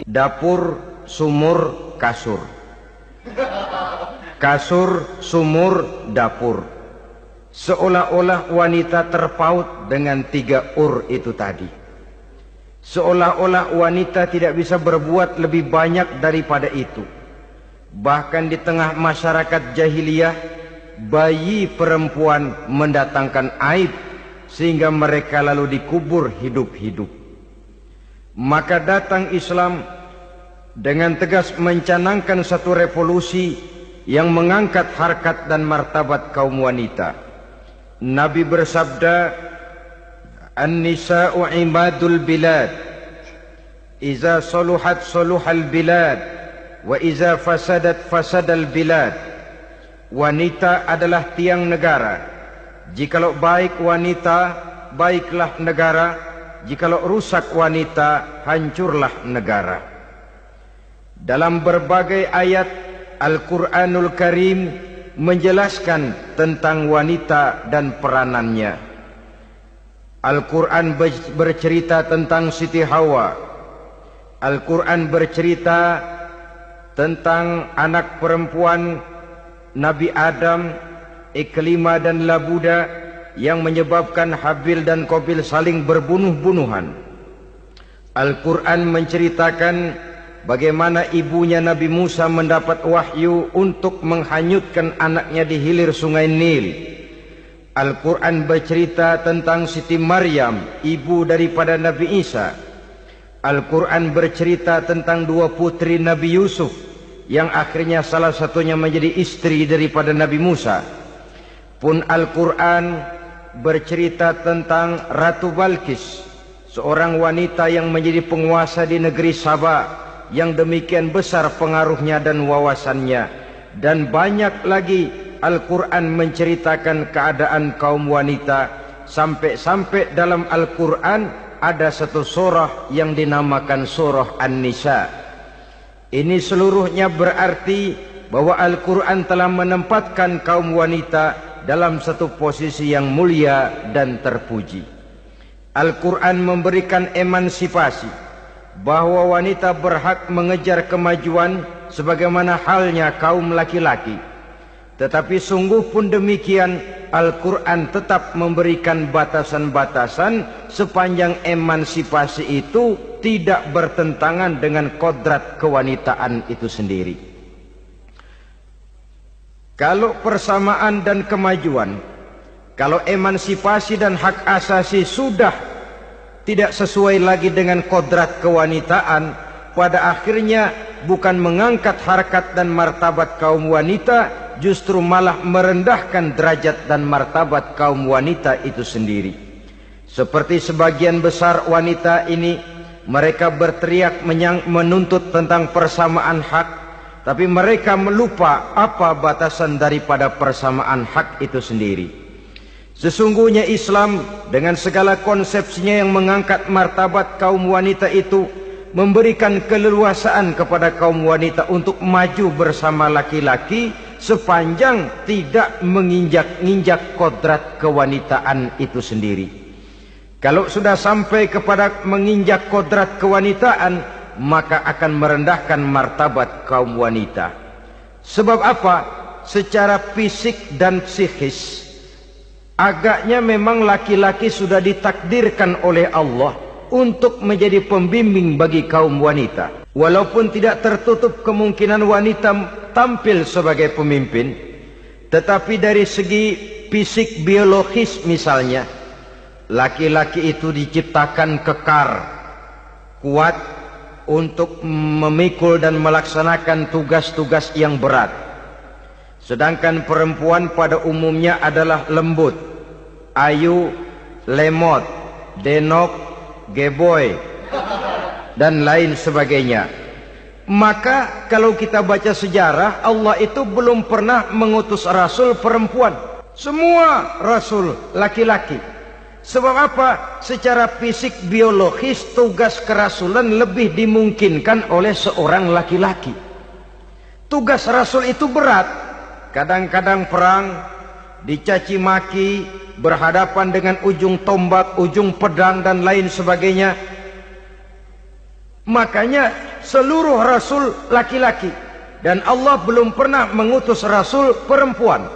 Dapur, sumur, kasur. Kasur, sumur, dapur. Seolah-olah wanita terpaut dengan 3 itu tadi. Seolah-olah wanita tidak bisa berbuat lebih banyak daripada itu. Bahkan di tengah masyarakat jahiliyah, bayi perempuan mendatangkan aib sehingga mereka lalu dikubur hidup-hidup. Maka datang Islam dengan tegas mencanangkan satu revolusi yang mengangkat harkat dan martabat kaum wanita. Nabi bersabda, "An-nisa'u imadul bilad, iza saluhat saluhal bilad, wa iza fasadat fasadal bilad." Wanita adalah tiang negara. Jikalau baik wanita, baiklah negara. Jikalau rusak wanita, hancurlah negara. Dalam berbagai ayat Al-Quranul Karim menjelaskan tentang wanita dan peranannya. Al-Quran bercerita tentang Siti Hawa. Al-Quran bercerita tentang anak perempuan Nabi Adam, Iklimah dan Labuda, yang menyebabkan Habil dan Qabil saling berbunuh-bunuhan. Al-Quran menceritakan bagaimana ibunya Nabi Musa mendapat wahyu untuk menghanyutkan anaknya di hilir sungai Nil. Al-Quran bercerita tentang Siti Maryam, ibu daripada Nabi Isa. Al-Quran bercerita tentang 2 putri Nabi Yusuf, yang akhirnya salah satunya menjadi istri daripada Nabi Musa. Pun Al-Quran bercerita tentang Ratu Balkis, seorang wanita yang menjadi penguasa di negeri Sabah, yang demikian besar pengaruhnya dan wawasannya. Dan banyak lagi Al-Quran menceritakan keadaan kaum wanita, sampai-sampai dalam Al-Quran ada satu surah yang dinamakan surah An-Nisa. Ini seluruhnya berarti bahwa Al-Quran telah menempatkan kaum wanita dalam satu posisi yang mulia dan terpuji. Al-Quran memberikan emansipasi, bahwa wanita berhak mengejar kemajuan sebagaimana halnya kaum laki-laki. Tetapi sungguh pun demikian, Al-Quran tetap memberikan batasan-batasan sepanjang emansipasi itu tidak bertentangan dengan kodrat kewanitaan itu sendiri. Kalau persamaan dan kemajuan, kalau emansipasi dan hak asasi sudah tidak sesuai lagi dengan kodrat kewanitaan, pada akhirnya bukan mengangkat harkat dan martabat kaum wanita, justru malah merendahkan derajat dan martabat kaum wanita itu sendiri. Seperti sebagian besar wanita ini, mereka berteriak menuntut tentang persamaan hak, tapi mereka melupa apa batasan daripada persamaan hak itu sendiri. Sesungguhnya Islam dengan segala konsepsinya yang mengangkat martabat kaum wanita itu, memberikan keleluasaan kepada kaum wanita untuk maju bersama laki-laki sepanjang tidak menginjak-injak kodrat kewanitaan itu sendiri. Kalau sudah sampai kepada menginjak kodrat kewanitaan, maka akan merendahkan martabat kaum wanita. Sebab apa? Secara fisik dan psikis, agaknya memang laki-laki sudah ditakdirkan oleh Allah untuk menjadi pembimbing bagi kaum wanita. Walaupun tidak tertutup kemungkinan wanita tampil sebagai pemimpin, tetapi dari segi fisik biologis misalnya, laki-laki itu diciptakan kekar, kuat untuk memikul dan melaksanakan tugas-tugas yang berat. Sedangkan perempuan pada umumnya adalah lembut, ayu, lemot, denok, geboy, dan lain sebagainya. Maka kalau kita baca sejarah, Allah itu belum pernah mengutus rasul perempuan. Semua rasul laki-laki. Sebab apa? Secara fisik biologis tugas kerasulan lebih dimungkinkan oleh seorang laki-laki. Tugas rasul itu berat. Kadang-kadang perang, dicaci maki, berhadapan dengan ujung tombak, ujung pedang dan lain sebagainya. Makanya seluruh rasul laki-laki, dan Allah belum pernah mengutus rasul perempuan.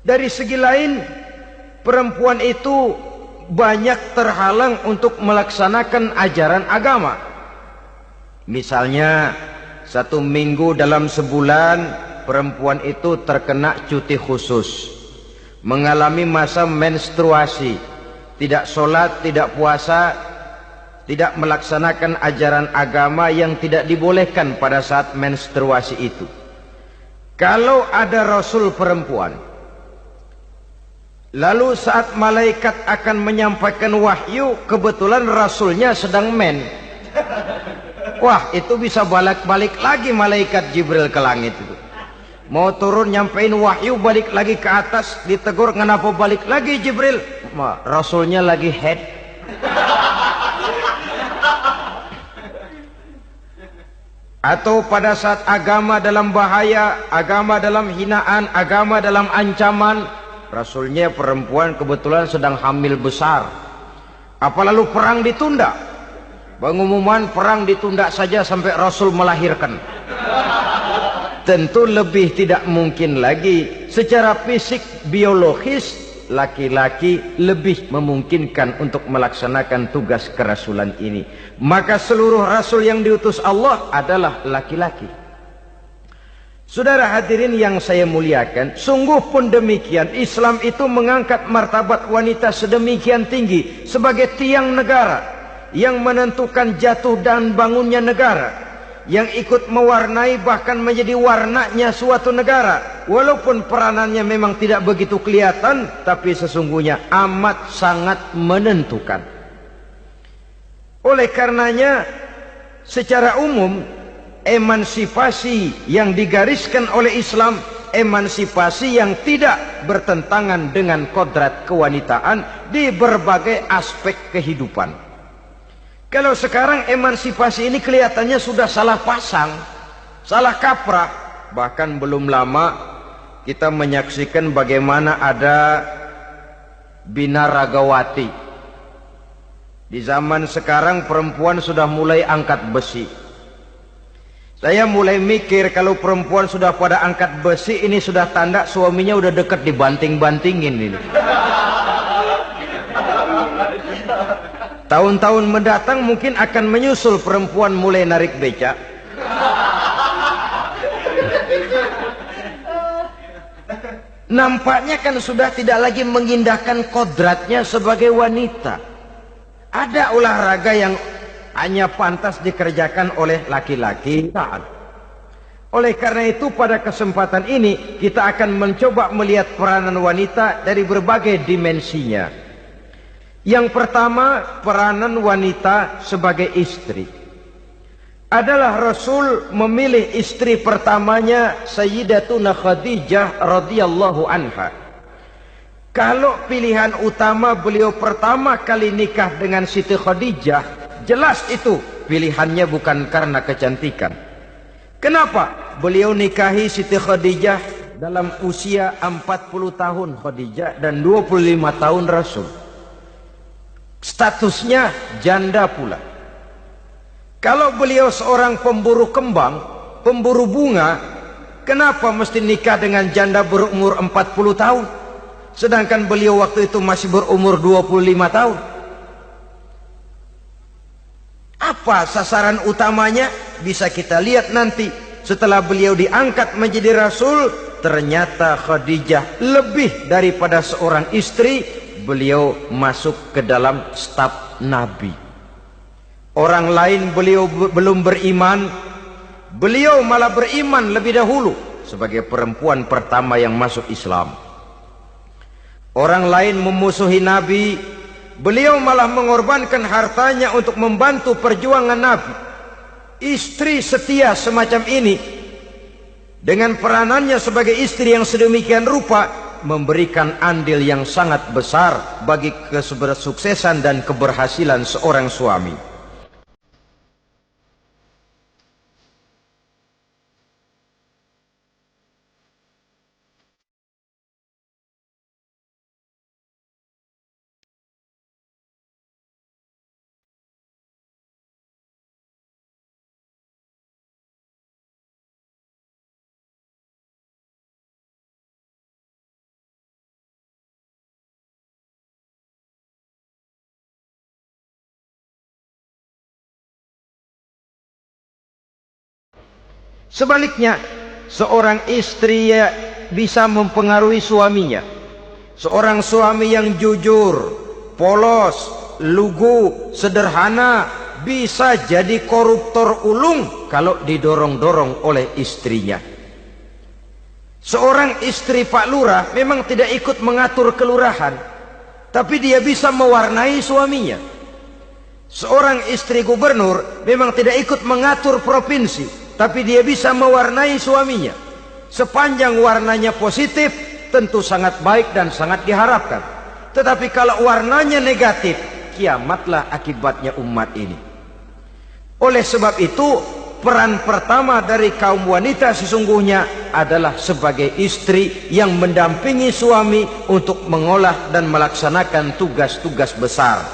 Dari segi lain, perempuan itu banyak terhalang untuk melaksanakan ajaran agama. Misalnya 1 minggu dalam sebulan perempuan itu terkena cuti khusus, mengalami masa menstruasi, tidak sholat, tidak puasa, tidak melaksanakan ajaran agama yang tidak dibolehkan pada saat menstruasi itu. Kalau ada rasul perempuan, lalu saat malaikat akan menyampaikan wahyu, kebetulan rasulnya sedang wah, itu bisa balik-balik lagi malaikat Jibril ke langit itu. Mau turun nyampein wahyu, balik lagi ke atas, ditegur, kenapa balik lagi Jibril? Rasulnya lagi head. Atau pada saat agama dalam bahaya, agama dalam hinaan, agama dalam ancaman, rasulnya perempuan kebetulan sedang hamil besar. Apa lalu perang ditunda? Pengumuman perang ditunda saja sampai rasul melahirkan. Tentu lebih tidak mungkin lagi. Secara fisik biologis, laki-laki lebih memungkinkan untuk melaksanakan tugas kerasulan ini. Maka seluruh rasul yang diutus Allah adalah laki-laki. Saudara hadirin yang saya muliakan, sungguh pun demikian, Islam itu mengangkat martabat wanita sedemikian tinggi sebagai tiang negara yang menentukan jatuh dan bangunnya negara, yang ikut mewarnai bahkan menjadi warnanya suatu negara. Walaupun peranannya memang tidak begitu kelihatan, tapi sesungguhnya amat sangat menentukan. Oleh karenanya, secara umum, emansipasi yang digariskan oleh Islam, emansipasi yang tidak bertentangan dengan kodrat kewanitaan di berbagai aspek kehidupan. Kalau sekarang emansipasi ini kelihatannya sudah salah pasang, salah kaprah. Bahkan belum lama kita menyaksikan bagaimana ada binaragawati. Di zaman sekarang perempuan sudah mulai angkat besi. Saya mulai mikir kalau perempuan sudah pada angkat besi, ini sudah tanda suaminya udah dekat dibanting-bantingin ini. Tahun-tahun mendatang mungkin akan menyusul perempuan mulai narik beca. Nampaknya kan sudah tidak lagi mengindahkan kodratnya sebagai wanita. Ada olahraga yang hanya pantas dikerjakan oleh laki-laki. Oleh karena itu pada kesempatan ini kita akan mencoba melihat peranan wanita dari berbagai dimensinya. Yang pertama, peranan wanita sebagai istri. Adalah Rasul memilih istri pertamanya Sayyidatuna Khadijah radhiyallahu anha. Kalau pilihan utama beliau pertama kali nikah dengan Siti Khadijah, jelas itu pilihannya bukan karena kecantikan. Kenapa? Beliau nikahi Siti Khadijah dalam usia 40 tahun Khadijah dan 25 tahun Rasul. Statusnya janda pula. Kalau beliau seorang pemburu kembang, pemburu bunga, kenapa mesti nikah dengan janda berumur 40 tahun? Sedangkan beliau waktu itu masih berumur 25 tahun. Apa sasaran utamanya? Bisa kita lihat nanti. Setelah beliau diangkat menjadi Rasul, ternyata Khadijah lebih daripada seorang istri, beliau masuk ke dalam staf Nabi. Orang lain beliau belum beriman, beliau malah beriman lebih dahulu sebagai perempuan pertama yang masuk Islam. Orang lain memusuhi Nabi, beliau malah mengorbankan hartanya untuk membantu perjuangan Nabi. Istri setia semacam ini, dengan peranannya sebagai istri yang sedemikian rupa, memberikan andil yang sangat besar bagi kesuksesan dan keberhasilan seorang suami. Sebaliknya, seorang istri bisa mempengaruhi suaminya. Seorang suami yang jujur, polos, lugu, sederhana bisa jadi koruptor ulung kalau didorong-dorong oleh istrinya. Seorang istri Pak Lurah memang tidak ikut mengatur kelurahan, tapi dia bisa mewarnai suaminya. Seorang istri gubernur memang tidak ikut mengatur provinsi, tapi dia bisa mewarnai suaminya. Sepanjang warnanya positif, tentu sangat baik dan sangat diharapkan. Tetapi kalau warnanya negatif, kiamatlah akibatnya umat ini. Oleh sebab itu, peran pertama dari kaum wanita sesungguhnya adalah sebagai istri yang mendampingi suami untuk mengolah dan melaksanakan tugas-tugas besar.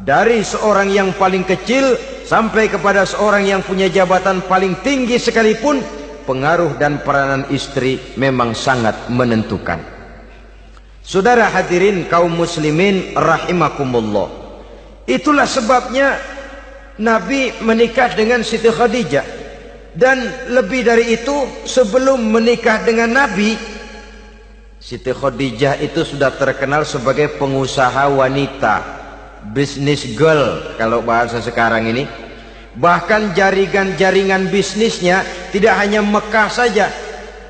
Dari seorang yang paling kecil sampai kepada seorang yang punya jabatan paling tinggi sekalipun, pengaruh dan peranan istri memang sangat menentukan. Saudara hadirin kaum muslimin rahimakumullah. Itulah sebabnya Nabi menikah dengan Siti Khadijah. Dan lebih dari itu, sebelum menikah dengan Nabi, Siti Khadijah itu sudah terkenal sebagai pengusaha wanita, business girl kalau bahasa sekarang ini. Bahkan jaringan-jaringan bisnisnya tidak hanya Mekah saja,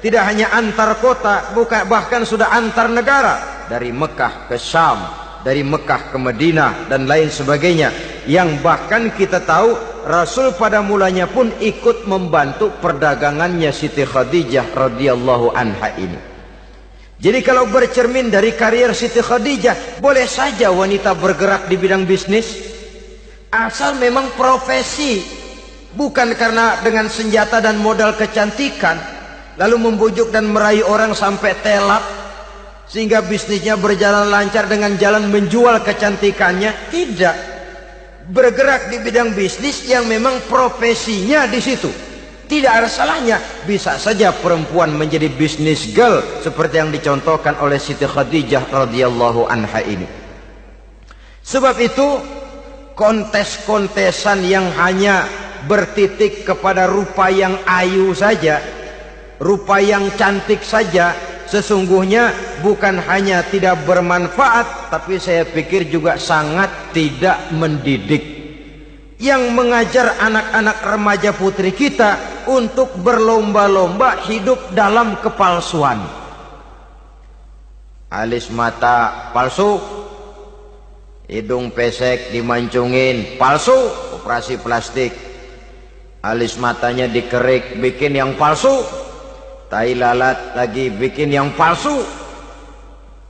tidak hanya antar kota, bahkan sudah antar negara, dari Mekah ke Syam, dari Mekah ke Madinah dan lain sebagainya, yang bahkan kita tahu Rasul pada mulanya pun ikut membantu perdagangannya Siti Khadijah radhiyallahu anha ini. Jadi kalau bercermin dari karier Siti Khadijah, boleh saja wanita bergerak di bidang bisnis, asal memang profesi, bukan karena dengan senjata dan modal kecantikan lalu membujuk dan merayu orang sampai telap sehingga bisnisnya berjalan lancar dengan jalan menjual kecantikannya. Tidak, bergerak di bidang bisnis yang memang profesinya di situ. Tidak ada salahnya. Bisa saja perempuan menjadi bisnis girl seperti yang dicontohkan oleh Siti Khadijah radhiyallahu anha ini. Sebab itu, kontes-kontesan yang hanya bertitik kepada rupa yang ayu saja, rupa yang cantik saja, sesungguhnya bukan hanya tidak bermanfaat, tapi saya pikir juga sangat tidak mendidik. Yang mengajar anak-anak remaja putri kita untuk berlomba-lomba hidup dalam kepalsuan. Alis mata palsu, hidung pesek dimancungin palsu, operasi plastik. Alis matanya dikerik, bikin yang palsu. Tai lalat lagi bikin yang palsu.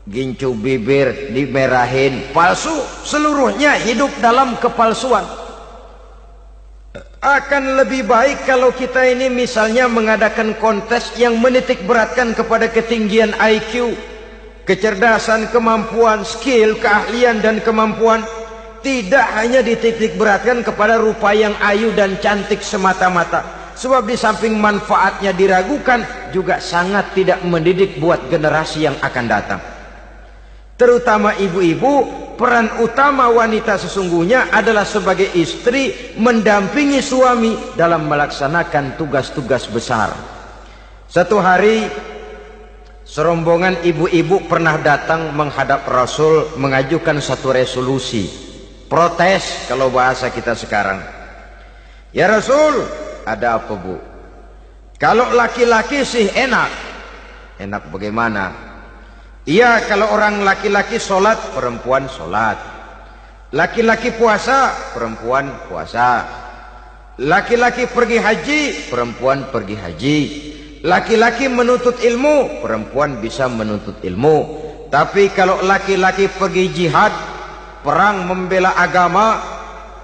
Gincu bibir dimerahin, palsu. Seluruhnya hidup dalam kepalsuan. Akan lebih baik kalau kita ini misalnya mengadakan kontes yang menitik beratkan kepada ketinggian IQ, kecerdasan, kemampuan, skill, keahlian dan kemampuan. Tidak hanya dititik beratkan kepada rupa yang ayu dan cantik semata-mata. Sebab di samping manfaatnya diragukan, juga sangat tidak mendidik buat generasi yang akan datang. Terutama ibu-ibu, peran utama wanita sesungguhnya adalah sebagai istri mendampingi suami dalam melaksanakan tugas-tugas besar. Satu hari, serombongan ibu-ibu pernah datang menghadap Rasul mengajukan satu resolusi, protes kalau bahasa kita sekarang. Ya Rasul, ada apa bu? Kalau laki-laki sih enak. Enak bagaimana? Iya, kalau orang laki-laki sholat, perempuan sholat. Laki-laki puasa, perempuan puasa. Laki-laki pergi haji, perempuan pergi haji. Laki-laki menuntut ilmu, perempuan bisa menuntut ilmu. Tapi kalau laki-laki pergi jihad, perang membela agama,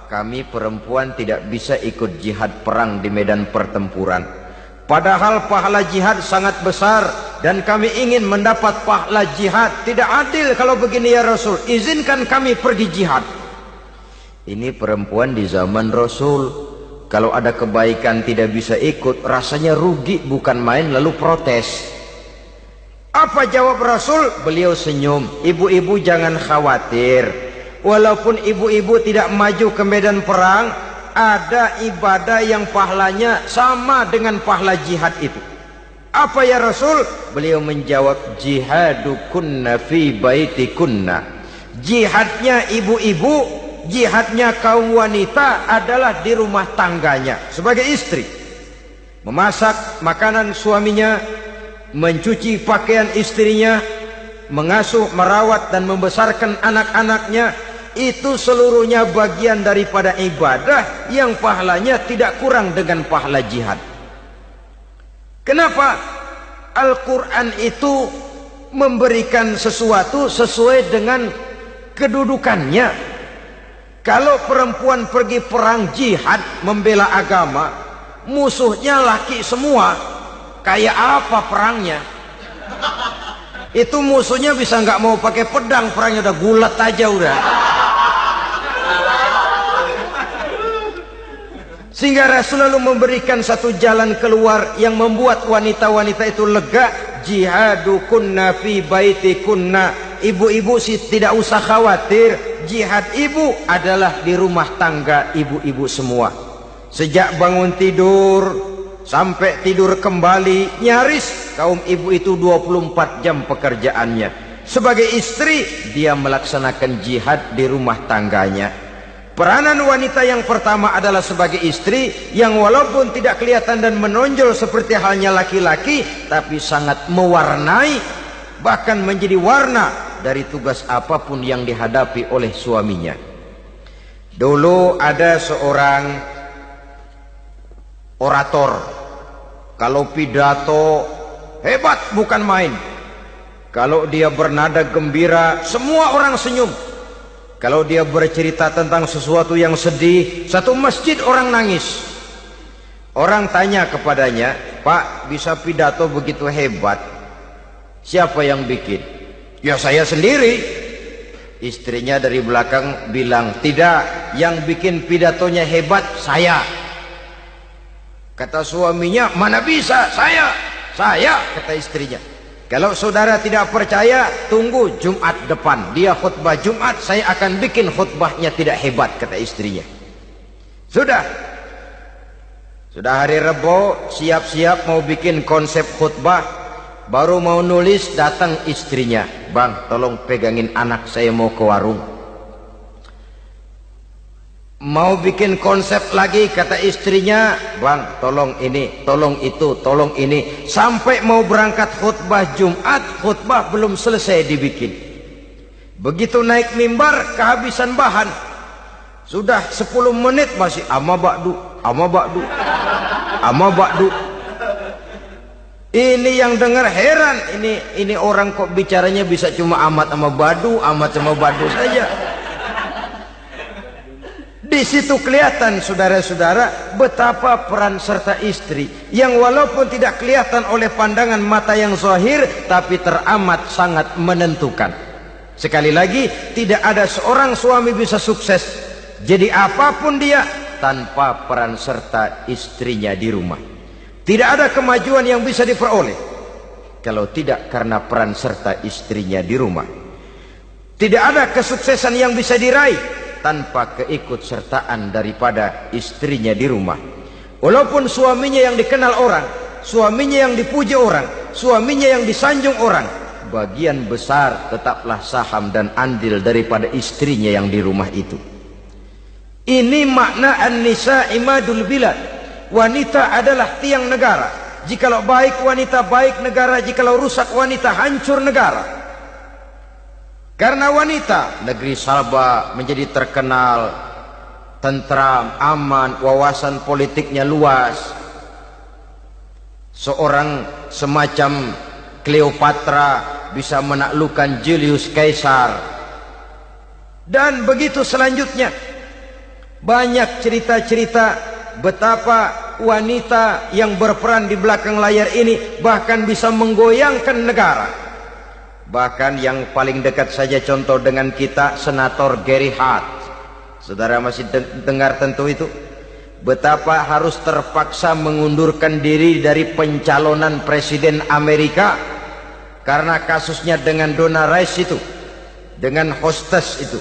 kami perempuan tidak bisa ikut jihad perang di medan pertempuran. Padahal pahala jihad sangat besar dan kami ingin mendapat pahala jihad. Tidak adil kalau begini ya Rasul, izinkan kami pergi jihad. Ini perempuan di zaman Rasul, kalau ada kebaikan tidak bisa ikut, rasanya rugi bukan main, lalu protes. Apa jawab Rasul? Beliau senyum. Ibu-ibu jangan khawatir, walaupun ibu-ibu tidak maju ke medan perang, ada ibadah yang pahalanya sama dengan pahala jihad itu. Apa ya Rasul? Beliau menjawab, jihadukunna fi baitikunna. Jihadnya ibu-ibu, jihadnya kaum wanita adalah di rumah tangganya sebagai istri. Memasak makanan suaminya, mencuci pakaian istrinya, mengasuh, merawat dan membesarkan anak-anaknya, itu seluruhnya bagian daripada ibadah yang pahalanya tidak kurang dengan pahala jihad. Kenapa? Al-Quran itu memberikan sesuatu sesuai dengan kedudukannya. Kalau perempuan pergi perang jihad membela agama, musuhnya laki semua, kayak apa perangnya? Itu musuhnya bisa nggak mau pakai pedang, perangnya udah gulat aja udah. Sehingga Rasul lalu memberikan satu jalan keluar yang membuat wanita-wanita itu lega. Jihadukunna fi baitikunna. Ibu-ibu sih tidak usah khawatir, jihad ibu adalah di rumah tangga ibu-ibu semua. Sejak bangun tidur sampai tidur kembali, nyaris kaum ibu itu 24 jam pekerjaannya. Sebagai istri, dia melaksanakan jihad di rumah tangganya. Peranan wanita yang pertama adalah sebagai istri, yang walaupun tidak kelihatan dan menonjol seperti halnya laki-laki, tapi sangat mewarnai, bahkan menjadi warna dari tugas apapun yang dihadapi oleh suaminya. Dulu ada seorang orator, kalau pidato hebat bukan main. Kalau dia bernada gembira, semua orang senyum. Kalau dia bercerita tentang sesuatu yang sedih, satu masjid orang nangis. Orang tanya kepadanya, Pak, bisa pidato begitu hebat, siapa yang bikin? Ya saya sendiri. Istrinya dari belakang bilang, tidak, yang bikin pidatonya hebat saya. Kata suaminya, mana bisa, saya, kata istrinya. Kalau saudara tidak percaya, tunggu Jumat depan. Dia khutbah Jumat, saya akan bikin khutbahnya tidak hebat, kata istrinya. Sudah hari Rebo, siap-siap mau bikin konsep khutbah. Baru mau nulis, datang istrinya. Bang, tolong pegangin anak, saya mau ke warung. Mau bikin konsep lagi, kata istrinya, bang tolong ini, tolong itu, tolong ini. Sampai mau berangkat khutbah Jumat, khutbah belum selesai dibikin. Begitu naik mimbar, kehabisan bahan. Sudah 10 menit masih ama ba'du. Ini yang dengar heran, ini orang kok bicaranya bisa cuma amat sama badu saja. Di situ kelihatan saudara-saudara betapa peran serta istri yang walaupun tidak kelihatan oleh pandangan mata yang zahir, tapi teramat sangat menentukan. Sekali lagi, tidak ada seorang suami bisa sukses jadi apapun dia tanpa peran serta istrinya di rumah. Tidak ada kemajuan yang bisa diperoleh kalau tidak karena peran serta istrinya di rumah. Tidak ada kesuksesan yang bisa diraih tanpa keikutsertaan daripada istrinya di rumah. Walaupun suaminya yang dikenal orang, suaminya yang dipuji orang, suaminya yang disanjung orang, bagian besar tetaplah saham dan andil daripada istrinya yang di rumah itu. Ini makna an-nisa imadul bilad. Wanita adalah tiang negara. Jikalau baik wanita, baik negara. Jikalau rusak wanita, hancur negara. Karena wanita, negeri Salba menjadi terkenal, tentram, aman, wawasan politiknya luas. Seorang semacam Cleopatra bisa menaklukkan Julius Caesar. Dan begitu selanjutnya. Banyak cerita-cerita betapa wanita yang berperan di belakang layar ini bahkan bisa menggoyangkan negara. Bahkan yang paling dekat saja contoh dengan kita, Senator Gary Hart. Saudara masih dengar tentu itu. Betapa harus terpaksa mengundurkan diri dari pencalonan presiden Amerika karena kasusnya dengan Donna Rice itu, dengan hostess itu.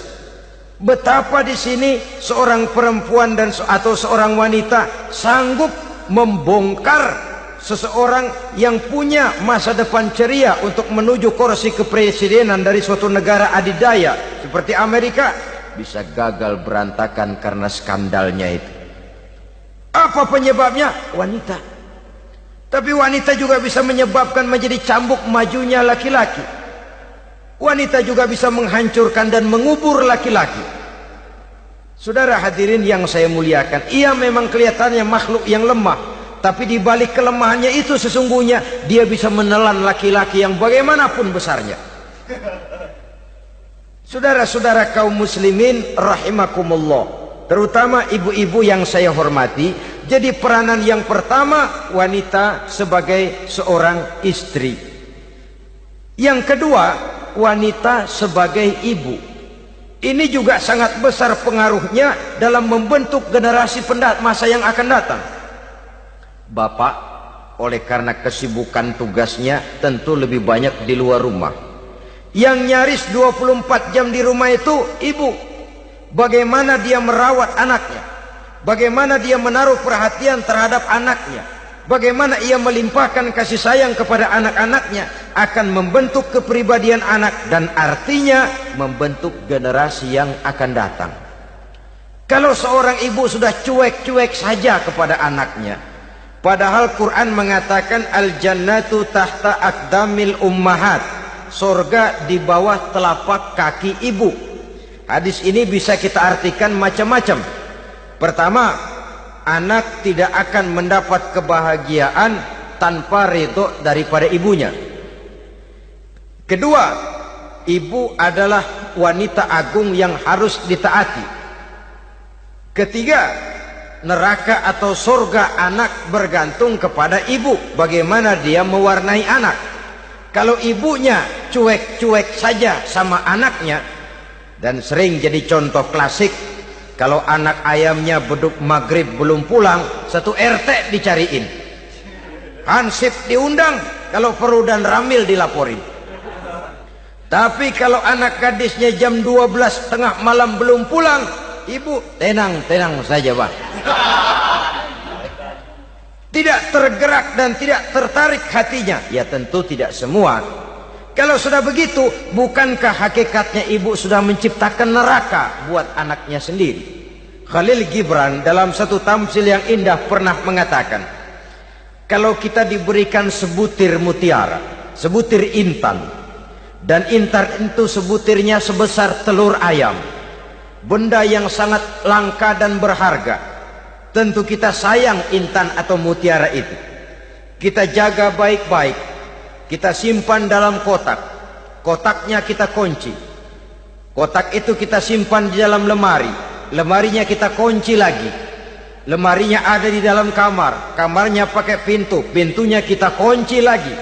Betapa di sini seorang perempuan atau seorang wanita sanggup membongkar seseorang yang punya masa depan ceria untuk menuju kursi kepresidenan dari suatu negara adidaya seperti Amerika, bisa gagal berantakan karena skandalnya itu. Apa penyebabnya? Wanita. Tapi wanita juga bisa menyebabkan menjadi cambuk majunya laki-laki. Wanita juga bisa menghancurkan dan mengubur laki-laki. Saudara hadirin yang saya muliakan, ia memang kelihatannya makhluk yang lemah, tapi di balik kelemahannya itu sesungguhnya dia bisa menelan laki-laki yang bagaimanapun besarnya. Saudara-saudara kaum muslimin rahimakumullah, terutama ibu-ibu yang saya hormati, jadi peranan yang pertama wanita sebagai seorang istri. Yang kedua, wanita sebagai ibu. Ini juga sangat besar pengaruhnya dalam membentuk generasi masa yang akan datang. Bapak, oleh karena kesibukan tugasnya, tentu lebih banyak di luar rumah. Yang nyaris 24 jam di rumah itu ibu. Bagaimana dia merawat anaknya, bagaimana dia menaruh perhatian terhadap anaknya, bagaimana ia melimpahkan kasih sayang kepada anak-anaknya, akan membentuk kepribadian anak dan artinya membentuk generasi yang akan datang. Kalau seorang ibu sudah cuek-cuek saja kepada anaknya, padahal Quran mengatakan al-jannatu tahta aqdamil ummahat, surga di bawah telapak kaki ibu. Hadis ini bisa kita artikan macam-macam. Pertama, anak tidak akan mendapat kebahagiaan tanpa ridho daripada ibunya. Kedua, ibu adalah wanita agung yang harus ditaati. Ketiga, neraka atau surga anak bergantung kepada ibu, bagaimana dia mewarnai anak. Kalau ibunya cuek-cuek saja sama anaknya, dan sering jadi contoh klasik, kalau anak ayamnya beduk maghrib belum pulang, satu RT dicariin, hansip diundang, kalau perlu dan ramil dilaporin. Tapi kalau anak gadisnya jam 12 tengah malam belum pulang, ibu tenang-tenang saja, Pak. Tidak tergerak dan tidak tertarik hatinya. Ya tentu tidak semua. Kalau sudah begitu, bukankah hakikatnya ibu sudah menciptakan neraka buat anaknya sendiri? Khalil Gibran dalam satu tamsil yang indah pernah mengatakan, kalau kita diberikan sebutir mutiara, sebutir intan, dan intan itu sebutirnya sebesar telur ayam, benda yang sangat langka dan berharga, tentu kita sayang intan atau mutiara itu. Kita jaga baik-baik, kita simpan dalam kotak, kotaknya kita kunci, kotak itu kita simpan di dalam lemari, lemarinya kita kunci lagi, lemarinya ada di dalam kamar, kamarnya pakai pintu, pintunya kita kunci lagi,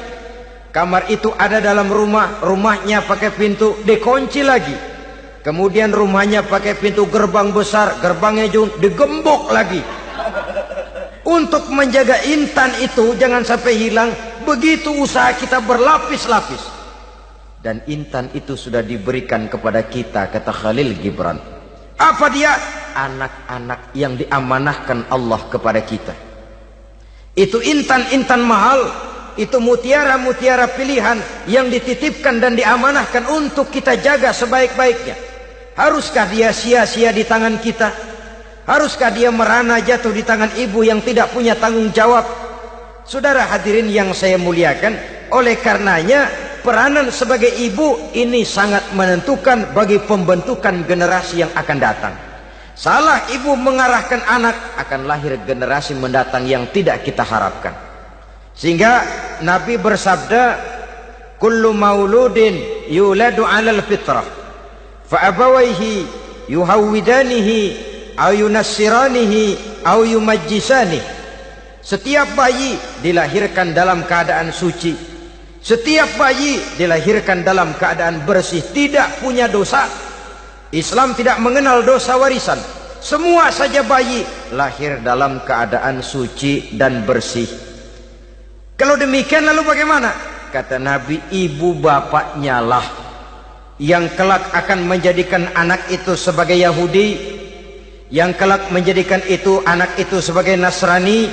kamar itu ada dalam rumah, rumahnya pakai pintu, dikunci lagi, kemudian rumahnya pakai pintu gerbang besar, gerbangnya juga digembok lagi. Untuk menjaga intan itu jangan sampai hilang, begitu usaha kita berlapis-lapis. Dan intan itu sudah diberikan kepada kita, kata Khalil Gibran. Apa dia? Anak-anak yang diamanahkan Allah kepada kita. Itu intan-intan mahal, itu mutiara-mutiara pilihan yang dititipkan dan diamanahkan untuk kita jaga sebaik-baiknya. Haruskah dia sia-sia di tangan kita? Haruskah dia merana jatuh di tangan ibu yang tidak punya tanggung jawab? Saudara hadirin yang saya muliakan, oleh karenanya peranan sebagai ibu ini sangat menentukan bagi pembentukan generasi yang akan datang. Salah ibu mengarahkan anak, akan lahir generasi mendatang yang tidak kita harapkan. Sehingga Nabi bersabda, kullu mauludin yuladu 'alal fitrah fa abawaihi yuhawwidanihi aw yunassiranihi aw yumajjisanihi. Setiap bayi dilahirkan dalam keadaan suci, setiap bayi dilahirkan dalam keadaan bersih, tidak punya dosa. Islam tidak mengenal dosa warisan. Semua saja bayi lahir dalam keadaan suci dan bersih. Kalau demikian lalu bagaimana? Kata Nabi, ibu bapaknya lah yang kelak akan menjadikan anak itu sebagai Yahudi, yang kelak menjadikan itu anak itu sebagai Nasrani,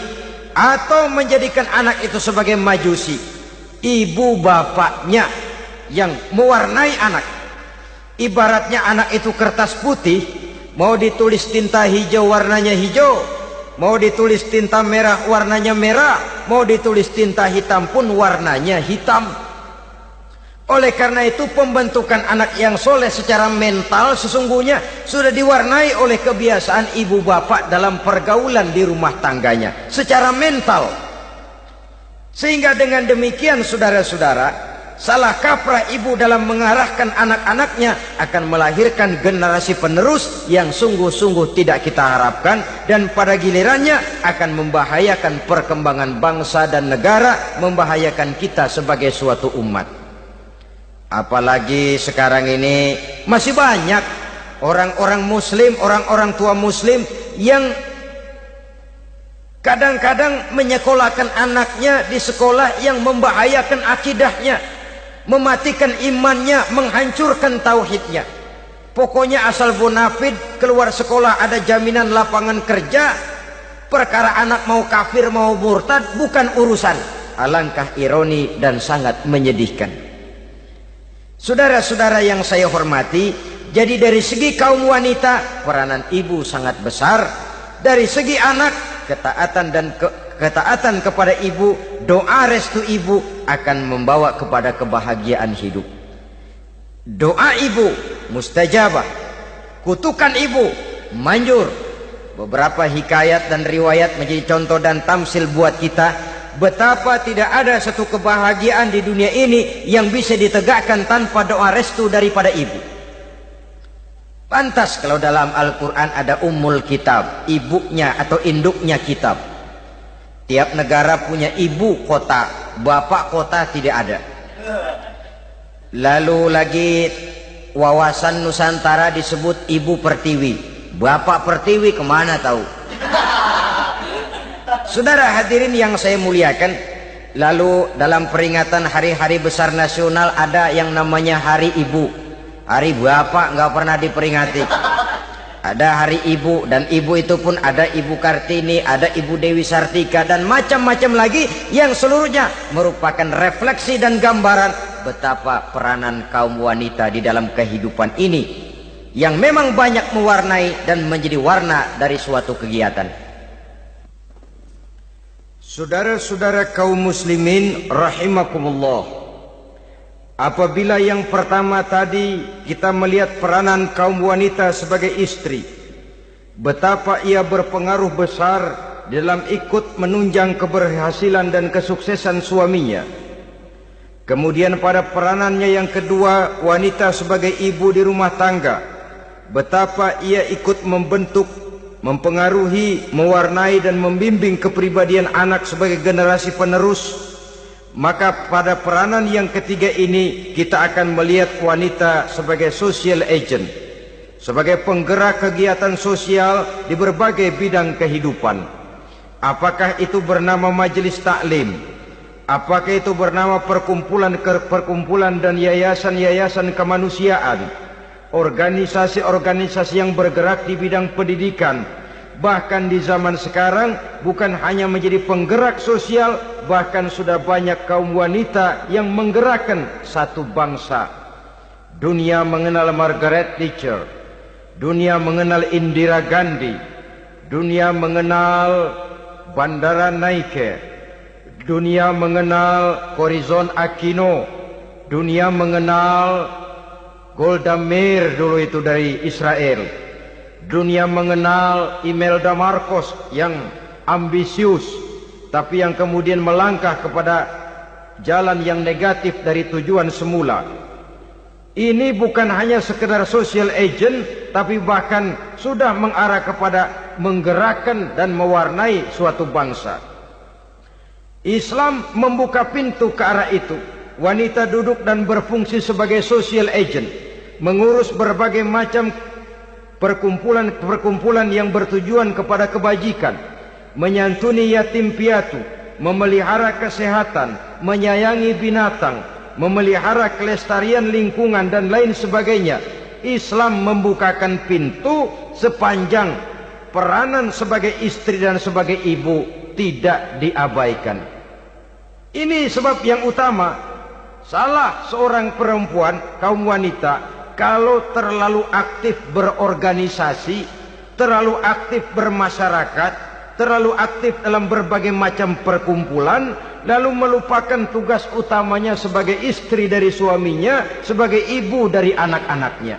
atau menjadikan anak itu sebagai Majusi. Ibu bapaknya yang mewarnai anak. Ibaratnya anak itu kertas putih, mau ditulis tinta hijau warnanya hijau, mau ditulis tinta merah warnanya merah, mau ditulis tinta hitam pun warnanya hitam. Oleh karena itu pembentukan anak yang soleh secara mental sesungguhnya sudah diwarnai oleh kebiasaan ibu bapak dalam pergaulan di rumah tangganya secara mental. Sehingga dengan demikian saudara-saudara, salah kaprah ibu dalam mengarahkan anak-anaknya akan melahirkan generasi penerus yang sungguh-sungguh tidak kita harapkan, dan pada gilirannya akan membahayakan perkembangan bangsa dan negara, membahayakan kita sebagai suatu umat. Apalagi sekarang ini masih banyak orang-orang muslim, orang-orang tua muslim yang kadang-kadang menyekolahkan anaknya di sekolah yang membahayakan akidahnya, mematikan imannya, menghancurkan tauhidnya. Pokoknya asal bonafid keluar sekolah ada jaminan lapangan kerja, perkara anak mau kafir mau murtad bukan urusan. Alangkah ironi dan sangat menyedihkan. Saudara-saudara yang saya hormati, jadi dari segi kaum wanita peranan ibu sangat besar. Dari segi anak, ketaatan kepada ibu, doa restu ibu akan membawa kepada kebahagiaan hidup. Doa ibu mustajabah, kutukan ibu manjur. Beberapa hikayat dan riwayat menjadi contoh dan tamsil buat kita betapa tidak ada satu kebahagiaan di dunia ini yang bisa ditegakkan tanpa doa restu daripada ibu. Pantas kalau dalam Al-Quran ada ummul kitab, ibunya atau induknya kitab. Tiap negara punya ibu kota, bapak kota tidak ada. Lalu lagi wawasan Nusantara disebut ibu pertiwi, bapak pertiwi kemana tahu. Saudara hadirin yang saya muliakan, lalu dalam peringatan hari-hari besar nasional ada yang namanya Hari Ibu. Hari bapak nggak pernah diperingati. Ada Hari Ibu, dan ibu itu pun ada Ibu Kartini, ada Ibu Dewi Sartika, dan macam-macam lagi yang seluruhnya merupakan refleksi dan gambaran betapa peranan kaum wanita di dalam kehidupan ini yang memang banyak mewarnai dan menjadi warna dari suatu kegiatan. Saudara-saudara kaum muslimin rahimakumullah, apabila yang pertama tadi kita melihat peranan kaum wanita sebagai istri, betapa ia berpengaruh besar dalam ikut menunjang keberhasilan dan kesuksesan suaminya. Kemudian pada peranannya yang kedua, wanita sebagai ibu di rumah tangga, betapa ia ikut membentuk, mempengaruhi, mewarnai dan membimbing kepribadian anak sebagai generasi penerus. Maka pada peranan yang ketiga ini kita akan melihat wanita sebagai social agent, sebagai penggerak kegiatan sosial di berbagai bidang kehidupan. Apakah itu bernama majelis taklim, apakah itu bernama perkumpulan dan yayasan-yayasan kemanusiaan, organisasi-organisasi yang bergerak di bidang pendidikan, bahkan di zaman sekarang bukan hanya menjadi penggerak sosial, bahkan sudah banyak kaum wanita yang menggerakkan satu bangsa. Dunia mengenal Margaret Thatcher, dunia mengenal Indira Gandhi, dunia mengenal Bandara Naike, dunia mengenal Corazon Aquino, dunia mengenal Golda Meir dulu itu dari Israel. Dunia mengenal Imelda Marcos yang ambisius, tapi yang kemudian melangkah kepada jalan yang negatif dari tujuan semula. Ini bukan hanya sekedar social agent, tapi bahkan sudah mengarah kepada menggerakkan dan mewarnai suatu bangsa. Islam membuka pintu ke arah itu. Wanita duduk dan berfungsi sebagai social agent, mengurus berbagai macam perkumpulan yang bertujuan kepada kebajikan, menyantuni yatim piatu, memelihara kesehatan, menyayangi binatang, memelihara kelestarian lingkungan dan lain sebagainya. Islam membukakan pintu sepanjang peranan sebagai istri dan sebagai ibu tidak diabaikan. Ini sebab yang utama. Salah seorang perempuan, kaum wanita, kalau terlalu aktif berorganisasi, terlalu aktif bermasyarakat, terlalu aktif dalam berbagai macam perkumpulan, lalu melupakan tugas utamanya sebagai istri dari suaminya, sebagai ibu dari anak-anaknya.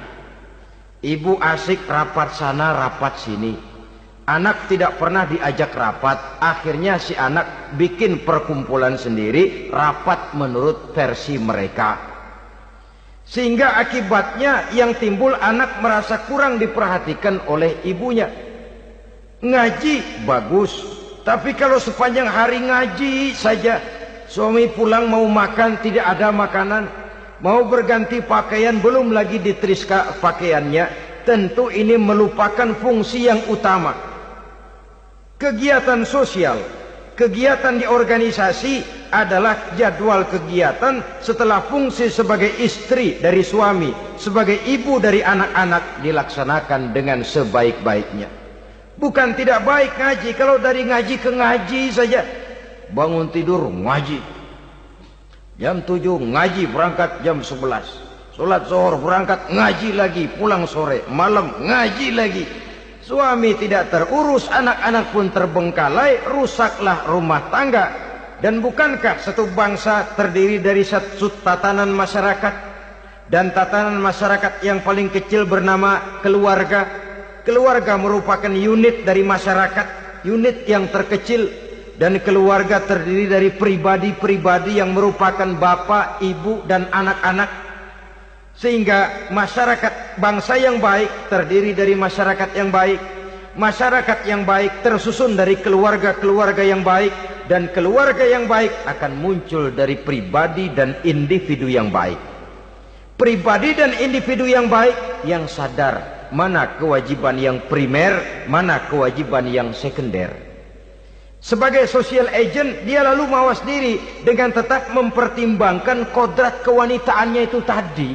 Ibu asik rapat sana, rapat sini. Anak tidak pernah diajak rapat, akhirnya si anak bikin perkumpulan sendiri, rapat menurut versi mereka. Sehingga akibatnya yang timbul anak merasa kurang diperhatikan oleh ibunya. Ngaji bagus, tapi kalau sepanjang hari ngaji saja, suami pulang mau makan tidak ada makanan, mau berganti pakaian belum lagi diteriska pakaiannya, tentu ini melupakan fungsi yang utama. Kegiatan sosial, kegiatan di organisasi adalah jadwal kegiatan setelah fungsi sebagai istri dari suami, sebagai ibu dari anak-anak dilaksanakan dengan sebaik-baiknya. Bukan tidak baik ngaji, kalau dari ngaji ke ngaji saja. Bangun tidur ngaji, jam 7 ngaji, berangkat jam 11. Sholat zuhur berangkat ngaji lagi, pulang sore, malam ngaji lagi. Suami tidak terurus, anak-anak pun terbengkalai, rusaklah rumah tangga. Dan bukankah satu bangsa terdiri dari satu tatanan masyarakat, dan tatanan masyarakat yang paling kecil bernama keluarga. Keluarga merupakan unit dari masyarakat, unit yang terkecil, dan keluarga terdiri dari pribadi-pribadi yang merupakan bapak, ibu, dan anak-anak. Sehingga masyarakat bangsa yang baik terdiri dari masyarakat yang baik. Masyarakat yang baik tersusun dari keluarga-keluarga yang baik, dan keluarga yang baik akan muncul dari pribadi dan individu yang baik. Pribadi dan individu yang baik yang sadar mana kewajiban yang primer, mana kewajiban yang sekunder. Sebagai social agent, dia lalu mawas diri dengan tetap mempertimbangkan kodrat kewanitaannya itu tadi.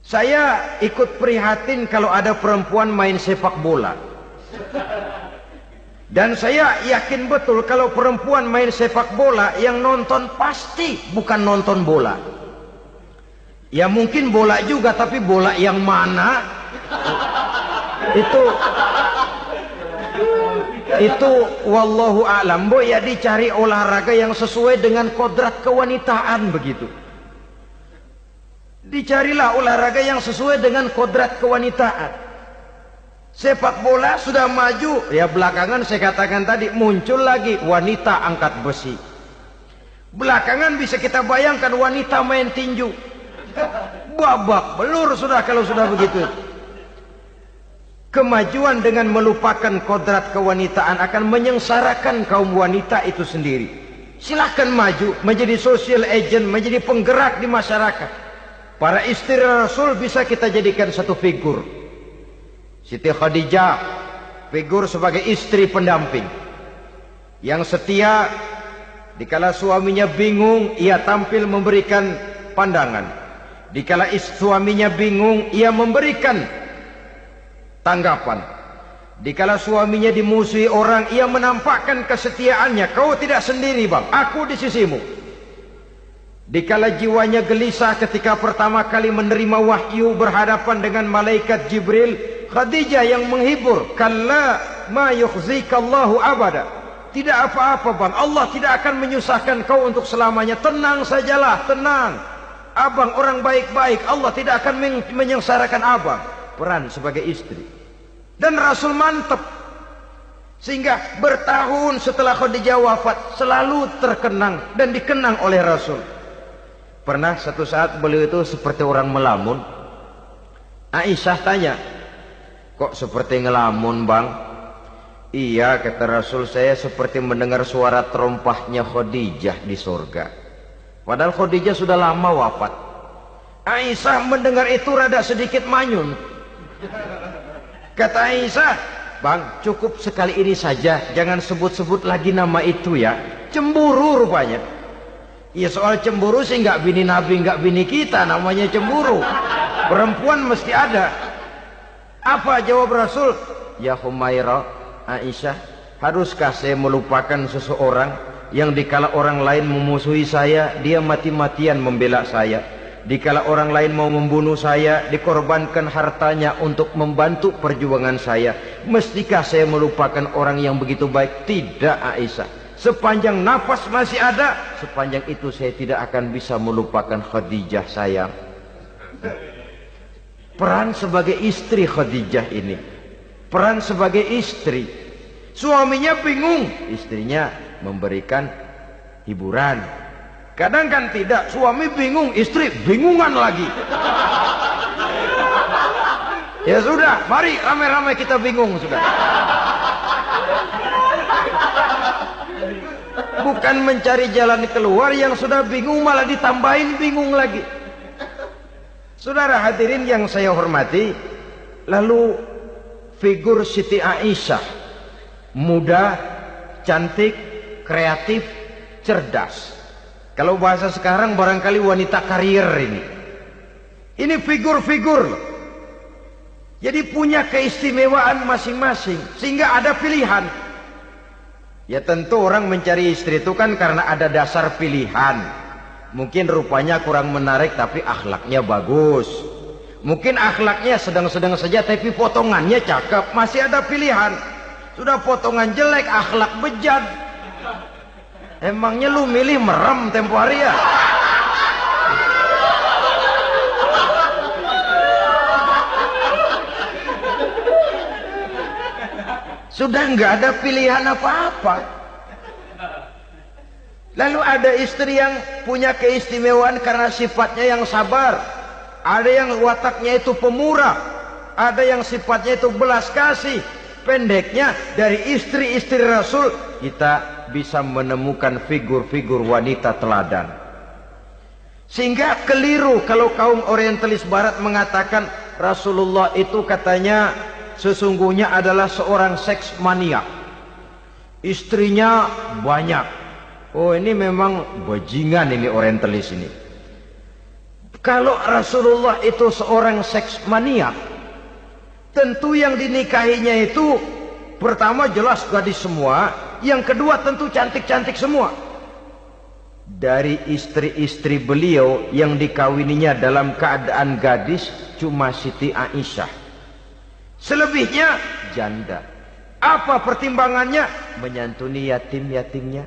Saya ikut prihatin kalau ada perempuan main sepak bola. Dan saya yakin betul kalau perempuan main sepak bola, yang nonton pasti bukan nonton bola. Ya mungkin bola juga, tapi bola yang mana? Itu wallahu a'lam. Boh, ya dicari olahraga yang sesuai dengan kodrat kewanitaan begitu. Dicarilah olahraga yang sesuai dengan kodrat kewanitaan. Sepak bola sudah maju, ya belakangan saya katakan tadi muncul lagi wanita angkat besi. Belakangan bisa kita bayangkan wanita main tinju. Babak belur sudah kalau sudah begitu. Kemajuan dengan melupakan kodrat kewanitaan akan menyengsarakan kaum wanita itu sendiri. Silahkan maju menjadi social agent, menjadi penggerak di masyarakat. Para istri Rasul bisa kita jadikan satu figur. Siti Khadijah, figur sebagai istri pendamping yang setia. Dikala suaminya bingung, ia tampil memberikan pandangan. Dikala suaminya bingung, ia memberikan tanggapan. Dikala suaminya dimusuhi orang, ia menampakkan kesetiaannya. Kau tidak sendiri bang, aku di sisimu. Dikala jiwanya gelisah ketika pertama kali menerima wahyu berhadapan dengan malaikat Jibril, Khadijah yang menghibur. Kalla ma yukhzikallahu abada. Tidak apa-apa bang, Allah tidak akan menyusahkan kau untuk selamanya. Tenang sajalah, tenang. Abang orang baik-baik, Allah tidak akan menyengsarakan abang. Peran sebagai istri. Dan Rasul mantap. Sehingga bertahun setelah Khadijah wafat, selalu terkenang dan dikenang oleh Rasul. Pernah satu saat beliau itu seperti orang melamun. Aisyah tanya, kok seperti ngelamun bang? Iya, kata Rasul, saya seperti mendengar suara terompahnya Khadijah di surga. Padahal Khadijah sudah lama wafat. Aisyah mendengar itu rada sedikit manyun. Kata Aisyah, bang cukup sekali ini saja, jangan sebut-sebut lagi nama itu ya. Cemburu rupanya. Ya soal cemburu sih nggak bini Nabi, nggak bini kita, namanya cemburu. Perempuan mesti ada. Apa jawab Rasul? Ya Humairah, Aisyah, haruskah saya melupakan seseorang yang dikala orang lain memusuhi saya, dia mati-matian membela saya. Dikala orang lain mau membunuh saya, dikorbankan hartanya untuk membantu perjuangan saya. Mestikah saya melupakan orang yang begitu baik? Tidak, Aisyah. Sepanjang nafas masih ada, sepanjang itu saya tidak akan bisa melupakan Khadijah sayang. Peran sebagai istri Khadijah ini, peran sebagai istri. Suaminya bingung, istrinya memberikan hiburan. Kadang kan tidak, suami bingung, istri bingungan lagi. Ya sudah, mari ramai-ramai kita bingung sudah. Bukan mencari jalan keluar, yang sudah bingung malah ditambahin bingung lagi. Saudara hadirin yang saya hormati, lalu figur Siti Aisyah, muda, cantik, kreatif, cerdas. Kalau bahasa sekarang barangkali wanita karier ini. Ini figur-figur. Jadi punya keistimewaan masing-masing, sehingga ada pilihan. Ya tentu orang mencari istri itu kan karena ada dasar pilihan. Mungkin rupanya kurang menarik tapi akhlaknya bagus. Mungkin akhlaknya sedang-sedang saja tapi potongannya cakep. Masih ada pilihan. Sudah potongan jelek, akhlak bejat. Emangnya lu milih merem tempo hari ya? Sudah nggak ada pilihan apa-apa. Lalu ada istri yang punya keistimewaan karena sifatnya yang sabar. Ada yang wataknya itu pemurah. Ada yang sifatnya itu belas kasih. Pendeknya, dari istri-istri Rasul kita bisa menemukan figur-figur wanita teladan. Sehingga keliru kalau kaum orientalis barat mengatakan Rasulullah itu katanya sesungguhnya adalah seorang seks maniak. Istrinya banyak. Oh ini memang bajingan ini orientalis ini. Kalau Rasulullah itu seorang seks maniak, tentu yang dinikahinya itu pertama jelas gadis semua, yang kedua tentu cantik-cantik semua. Dari istri-istri beliau yang dikawininya dalam keadaan gadis cuma Siti Aisyah. Selebihnya janda. Apa pertimbangannya? Menyantuni yatim-yatimnya,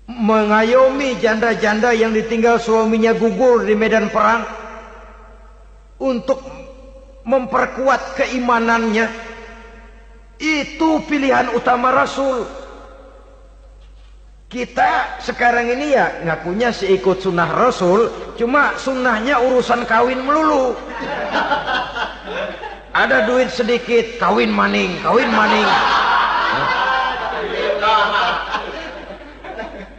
mengayomi janda-janda yang ditinggal suaminya gugur di medan perang, untuk memperkuat keimanannya. Itu pilihan utama Rasul. Kita sekarang ini ya ngakunya sih ikut sunnah Rasul, cuma sunnahnya urusan kawin melulu. Ada duit sedikit, kawin maning, kawin maning.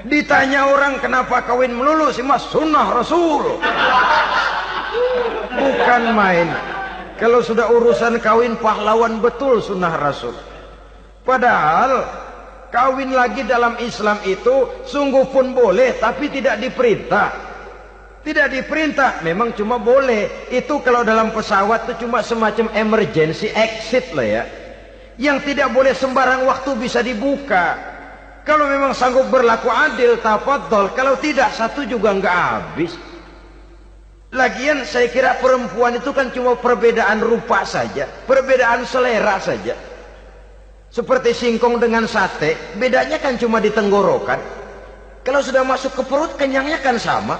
Ditanya orang kenapa kawin melulu, sih mas sunnah Rasul. Bukan main. Kalau sudah urusan kawin pahlawan betul sunnah Rasul. Padahal kawin lagi dalam Islam itu sungguh pun boleh, tapi tidak diperintah. Tidak diperintah, memang cuma boleh. Itu kalau dalam pesawat itu cuma semacam emergency exit lah ya. Yang tidak boleh sembarang waktu bisa dibuka. Kalau memang sanggup berlaku adil, tafadhol. Kalau tidak, satu juga nggak habis. Lagian saya kira perempuan itu kan cuma perbedaan rupa saja, perbedaan selera saja. Seperti singkong dengan sate, bedanya kan cuma di tenggorokan. Kalau sudah masuk ke perut, kenyangnya kan sama.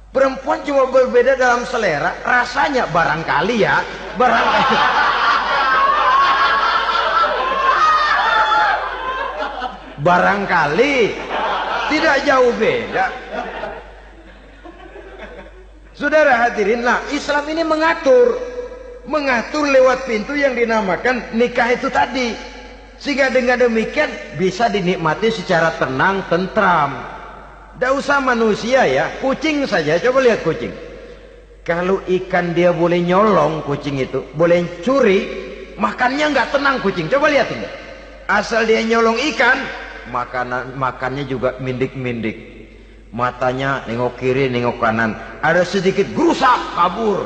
Perempuan cuma berbeda dalam selera, rasanya barangkali ya, barangkali. Barangkali tidak jauh beda. Saudara hadirin, lah Islam ini mengatur lewat pintu yang dinamakan nikah itu tadi, sehingga dengan demikian bisa dinikmati secara tenang, tentram. Tidak usah manusia ya, kucing saja. Coba lihat kucing. Kalau ikan dia boleh nyolong, kucing itu boleh curi, makannya nggak tenang kucing. Coba lihat ini. Asal dia nyolong ikan, makannya juga mindik-mindik. Matanya nengok kiri, nengok kanan. Ada sedikit gerusak, kabur.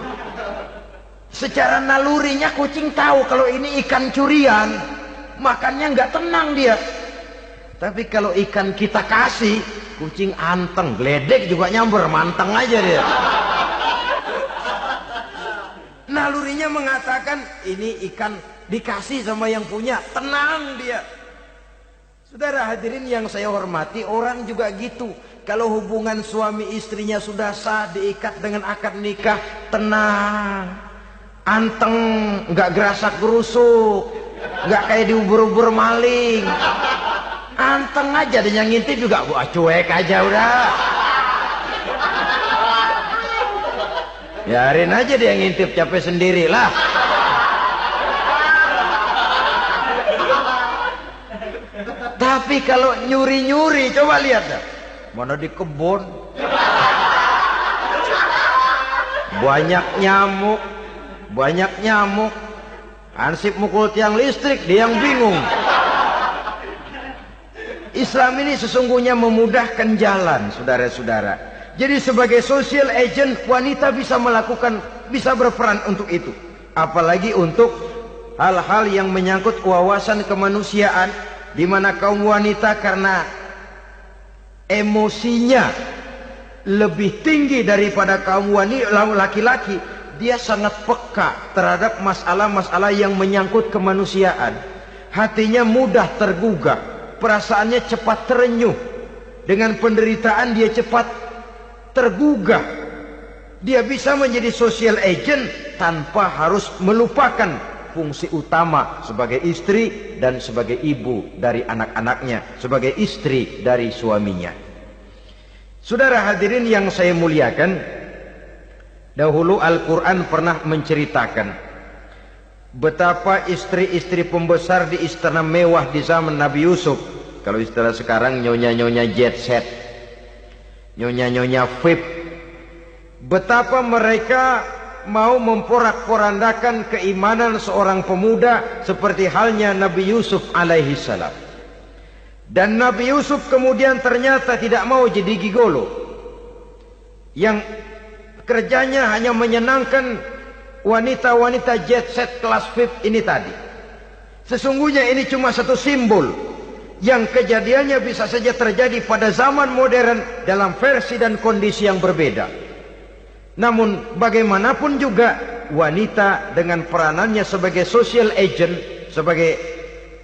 Secara nalurinya kucing tahu kalau ini ikan curian. Makannya nggak tenang dia. Tapi kalau ikan kita kasih, kucing anteng, geledek juga nyamber, manteng aja dia. Nalurinya mengatakan ini ikan dikasih sama yang punya, tenang dia. Saudara hadirin yang saya hormati, orang juga gitu. Kalau hubungan suami istrinya sudah sah, diikat dengan akad nikah, tenang, anteng, nggak gerasak gerusuk, nggak kayak diubur-ubur maling. Anteng aja, dan yang ngintip juga gua cuek aja udah. Biarin aja dia ngintip, capek sendirilah. Tapi kalau nyuri-nyuri, coba lihat dah. Mana di kebun banyak nyamuk. Hansip mukul tiang listrik, dia yang bingung. Islam ini sesungguhnya memudahkan jalan, saudara-saudara. Jadi sebagai social agent, wanita bisa berperan untuk itu. Apalagi untuk hal-hal yang menyangkut wawasan kemanusiaan, di mana kaum wanita karena emosinya lebih tinggi daripada kaum laki-laki, dia sangat peka terhadap masalah-masalah yang menyangkut kemanusiaan. Hatinya mudah tergugah, perasaannya cepat terenyuh. Dengan penderitaan dia cepat tergugah. Dia bisa menjadi social agent tanpa harus melupakan fungsi utama sebagai istri dan sebagai ibu dari anak-anaknya, sebagai istri dari suaminya. Saudara hadirin yang saya muliakan, dahulu Al-Quran pernah menceritakan betapa istri-istri pembesar di istana mewah di zaman Nabi Yusuf, kalau istilah sekarang nyonya-nyonya jet set, nyonya-nyonya VIP, betapa mereka mau memporak-porandakan keimanan seorang pemuda seperti halnya Nabi Yusuf alaihi salam. Dan Nabi Yusuf kemudian ternyata tidak mau jadi gigolo yang kerjanya hanya menyenangkan wanita-wanita jet set kelas VIP ini tadi. Sesungguhnya ini cuma satu simbol yang kejadiannya bisa saja terjadi pada zaman modern dalam versi dan kondisi yang berbeda. Namun bagaimanapun juga, wanita dengan peranannya sebagai social agent, sebagai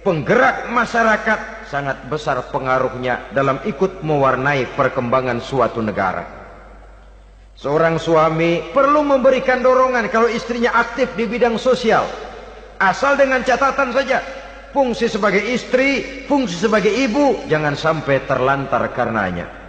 penggerak masyarakat, sangat besar pengaruhnya dalam ikut mewarnai perkembangan suatu negara. Seorang suami perlu memberikan dorongan kalau istrinya aktif di bidang sosial, asal dengan catatan saja, fungsi sebagai istri, fungsi sebagai ibu jangan sampai terlantar karenanya.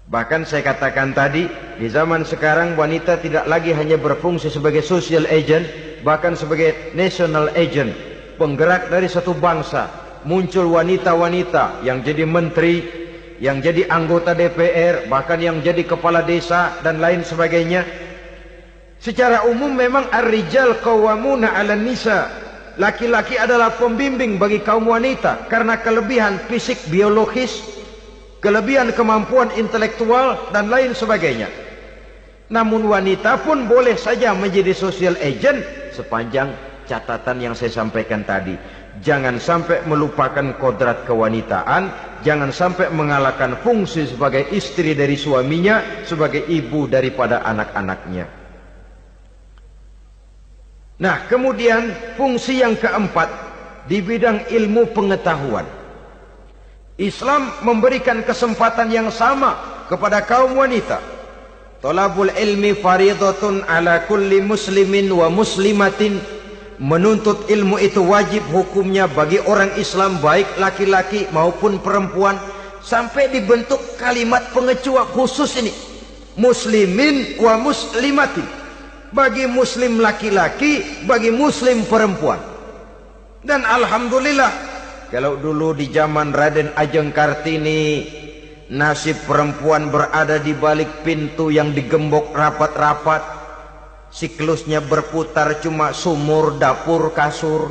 Bahkan saya katakan tadi, di zaman sekarang wanita tidak lagi hanya berfungsi sebagai social agent, bahkan sebagai national agent, penggerak dari satu bangsa. Muncul wanita-wanita yang jadi menteri, yang jadi anggota DPR, bahkan yang jadi kepala desa dan lain sebagainya. Secara umum memang ar-rijal qawwamuna 'alan nisa. Laki-laki adalah pembimbing bagi kaum wanita karena kelebihan fisik biologis, kelebihan kemampuan intelektual dan lain sebagainya. Namun wanita pun boleh saja menjadi social agent sepanjang catatan yang saya sampaikan tadi. Jangan sampai melupakan kodrat kewanitaan, jangan sampai mengalahkan fungsi sebagai istri dari suaminya, sebagai ibu daripada anak-anaknya. Nah, kemudian fungsi yang keempat di bidang ilmu pengetahuan. Islam memberikan kesempatan yang sama kepada kaum wanita. Thalabul ilmi faridatun ala kulli muslimin wa muslimatin. Menuntut ilmu itu wajib hukumnya bagi orang Islam, baik laki-laki maupun perempuan. Sampai dibentuk kalimat pengecuali khusus ini, muslimin wa muslimatin, bagi muslim laki-laki, bagi muslim perempuan. Dan alhamdulillah, kalau dulu di zaman Raden Ajeng Kartini, nasib perempuan berada di balik pintu yang digembok rapat-rapat. Siklusnya berputar cuma sumur, dapur, kasur,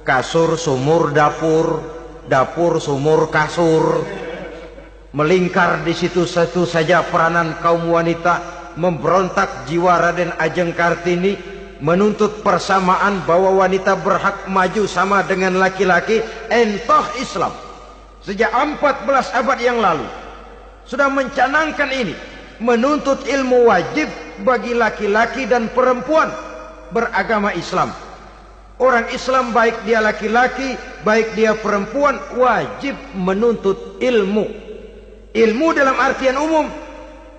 kasur, sumur, dapur. dapur, sumur, kasur. Melingkar di situ satu saja peranan kaum wanita. Memberontak jiwa Raden Ajeng Kartini, menuntut persamaan bahwa wanita berhak maju sama dengan laki-laki. Entah Islam sejak 14 abad yang lalu sudah mencanangkan ini, menuntut ilmu wajib bagi laki-laki dan perempuan beragama Islam. Orang Islam baik dia laki-laki, baik dia perempuan, wajib menuntut ilmu. Ilmu dalam artian umum,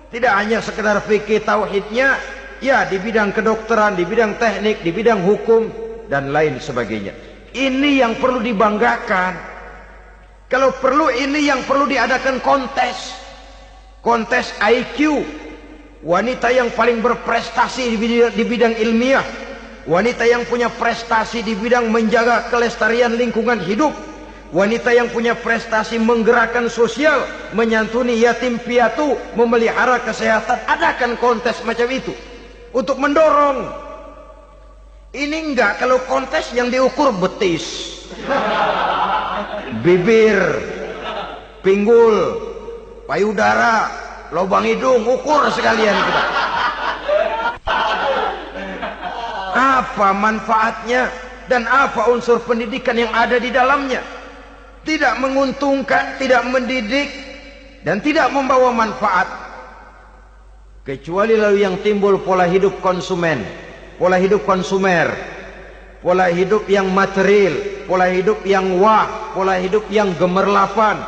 tidak hanya sekedar fikih tauhidnya, ya di bidang kedokteran, di bidang teknik, di bidang hukum dan lain sebagainya. Ini yang perlu dibanggakan. Kalau perlu, ini yang perlu diadakan kontes. Kontes IQ. Wanita yang paling berprestasi di bidang ilmiah, wanita yang punya prestasi di bidang menjaga kelestarian lingkungan hidup, wanita yang punya prestasi menggerakkan sosial, menyantuni yatim piatu, memelihara kesehatan. Adakan kontes macam itu untuk mendorong. Ini enggak, kalau kontes yang diukur betis, bibir, pinggul, payudara, lubang hidung, ukur sekalian kita. Apa manfaatnya dan apa unsur pendidikan yang ada di dalamnya? Tidak menguntungkan, tidak mendidik, dan tidak membawa manfaat. Kecuali lalu yang timbul pola hidup konsumen, pola hidup konsumer, pola hidup yang material, pola hidup yang wah, pola hidup yang gemerlapan.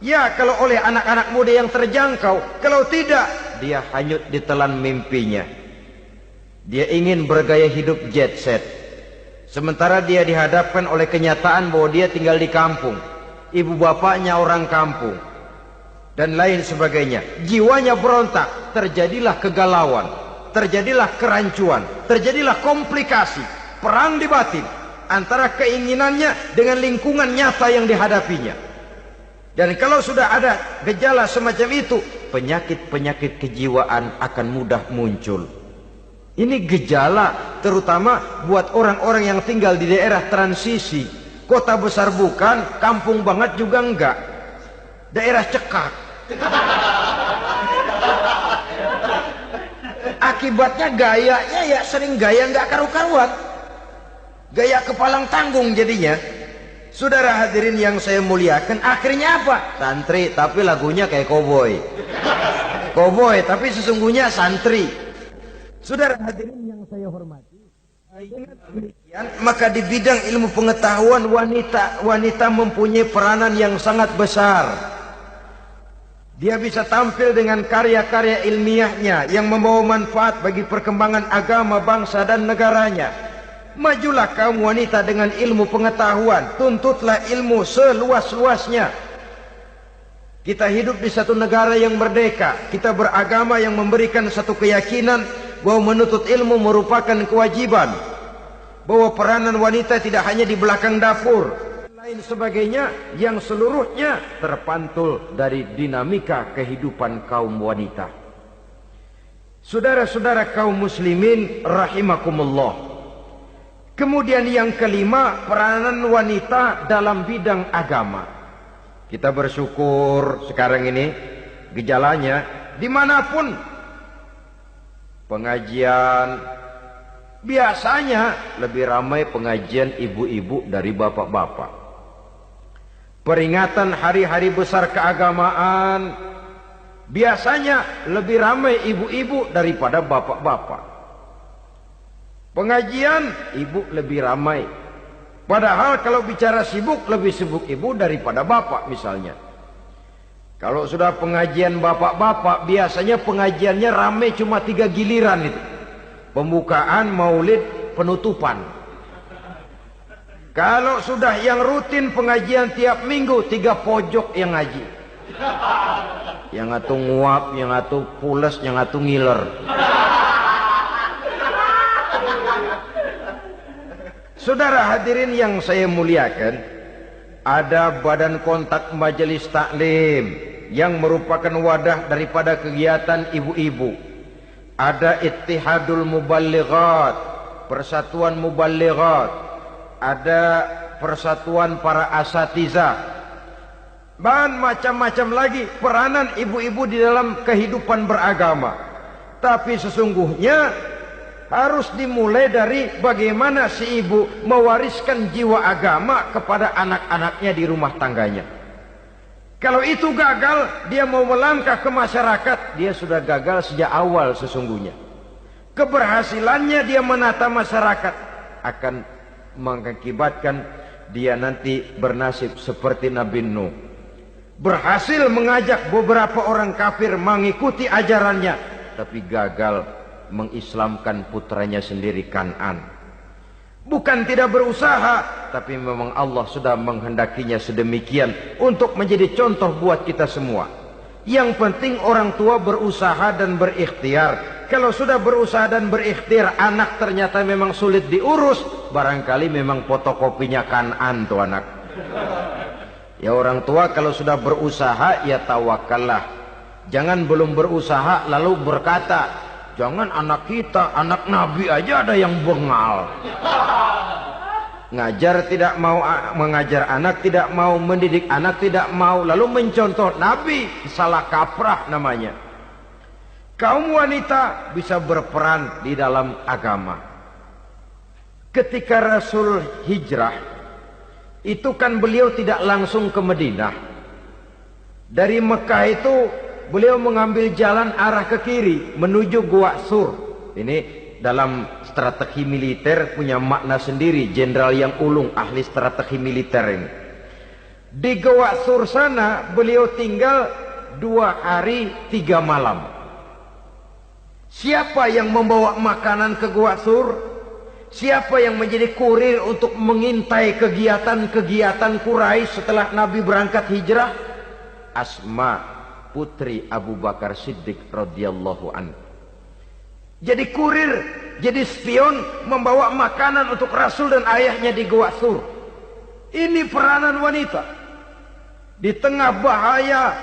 Ya, kalau oleh anak-anak muda yang terjangkau. Kalau tidak, dia hanyut ditelan mimpinya. Dia ingin bergaya hidup jet set, sementara dia dihadapkan oleh kenyataan bahwa dia tinggal di kampung, ibu bapaknya orang kampung, dan lain sebagainya. Jiwanya berontak, terjadilah kegalauan, terjadilah kerancuan, terjadilah komplikasi, perang di batin antara keinginannya dengan lingkungan nyata yang dihadapinya. Dan kalau sudah ada gejala semacam itu, penyakit-penyakit kejiwaan akan mudah muncul. Ini gejala terutama buat orang-orang yang tinggal di daerah transisi. Kota besar bukan, kampung banget juga enggak, daerah cekak. Akibatnya gayanya ya sering gaya enggak karu-karuan, gaya kepalang tanggung jadinya. Saudara hadirin yang saya muliakan, akhirnya apa? Santri tapi lagunya kayak koboi. Koboi tapi sesungguhnya santri. Saudara hadirin yang saya hormati, dengan demikian maka di bidang ilmu pengetahuan wanita mempunyai peranan yang sangat besar. Dia bisa tampil dengan karya-karya ilmiahnya yang membawa manfaat bagi perkembangan agama, bangsa dan negaranya. Majulah kaum wanita dengan ilmu pengetahuan, tuntutlah ilmu seluas-luasnya. Kita hidup di satu negara yang merdeka, kita beragama yang memberikan satu keyakinan bahwa menuntut ilmu merupakan kewajiban, bahwa peranan wanita tidak hanya di belakang dapur, lain sebagainya, yang seluruhnya terpantul dari dinamika kehidupan kaum wanita. Saudara-saudara kaum muslimin rahimakumullah. Kemudian yang kelima, peranan wanita dalam bidang agama. Kita bersyukur sekarang ini gejalanya dimanapun pengajian, biasanya lebih ramai pengajian ibu-ibu dari bapak-bapak. Peringatan hari-hari besar keagamaan, biasanya lebih ramai ibu-ibu daripada bapak-bapak. Pengajian ibu lebih ramai, padahal kalau bicara sibuk, lebih sibuk ibu daripada bapak misalnya. Kalau sudah pengajian bapak-bapak, biasanya pengajiannya ramai cuma 3 giliran itu. Pembukaan, maulid, penutupan. Kalau sudah yang rutin pengajian tiap minggu, 3 pojok yang ngaji. Yang atu nguap, yang atu pules, yang atu ngiler. Saudara hadirin yang saya muliakan, ada badan kontak majelis taklim yang merupakan wadah daripada kegiatan ibu-ibu. Ada Ittihadul Muballighat, Persatuan Muballighat. Ada persatuan para asatiza, dan macam-macam lagi peranan ibu-ibu di dalam kehidupan beragama. Tapi sesungguhnya harus dimulai dari bagaimana si ibu mewariskan jiwa agama kepada anak-anaknya di rumah tangganya. Kalau itu gagal, dia mau melangkah ke masyarakat, dia sudah gagal sejak awal sesungguhnya. Keberhasilannya dia menata masyarakat akan mengakibatkan dia nanti bernasib seperti Nabi Nuh. Berhasil mengajak beberapa orang kafir mengikuti ajarannya, tapi gagal mengislamkan putranya sendiri Kan'an. Bukan tidak berusaha, tapi memang Allah sudah menghendakinya sedemikian untuk menjadi contoh buat kita semua. Yang penting orang tua berusaha dan berikhtiar. Kalau sudah berusaha dan berikhtiar, anak ternyata memang sulit diurus, barangkali memang fotokopinya Kan'an tuh anak. Ya orang tua kalau sudah berusaha, ya tawakallah. Jangan belum berusaha lalu berkata, jangan anak kita, anak Nabi aja ada yang bengal. Ngajar tidak mau, mengajar anak tidak mau, mendidik anak tidak mau, lalu mencontoh Nabi, salah kaprah namanya. Kaum wanita bisa berperan di dalam agama. Ketika Rasul hijrah, itu kan beliau tidak langsung ke Madinah. Dari Mekah itu beliau mengambil jalan arah ke kiri menuju Gua Sur. Ini dalam strategi militer punya makna sendiri. Jenderal yang ulung, ahli strategi militer ini. Di Gua Sur sana beliau tinggal 2 hari 3 malam. Siapa yang membawa makanan ke Gua Sur? Siapa yang menjadi kurir untuk mengintai kegiatan-kegiatan Quraisy setelah Nabi berangkat hijrah? Asma, putri Abu Bakar Siddiq radhiyallahu anhu. Jadi kurir, jadi spion, membawa makanan untuk Rasul dan ayahnya di Gua Sur. Ini peranan wanita. Di tengah bahaya,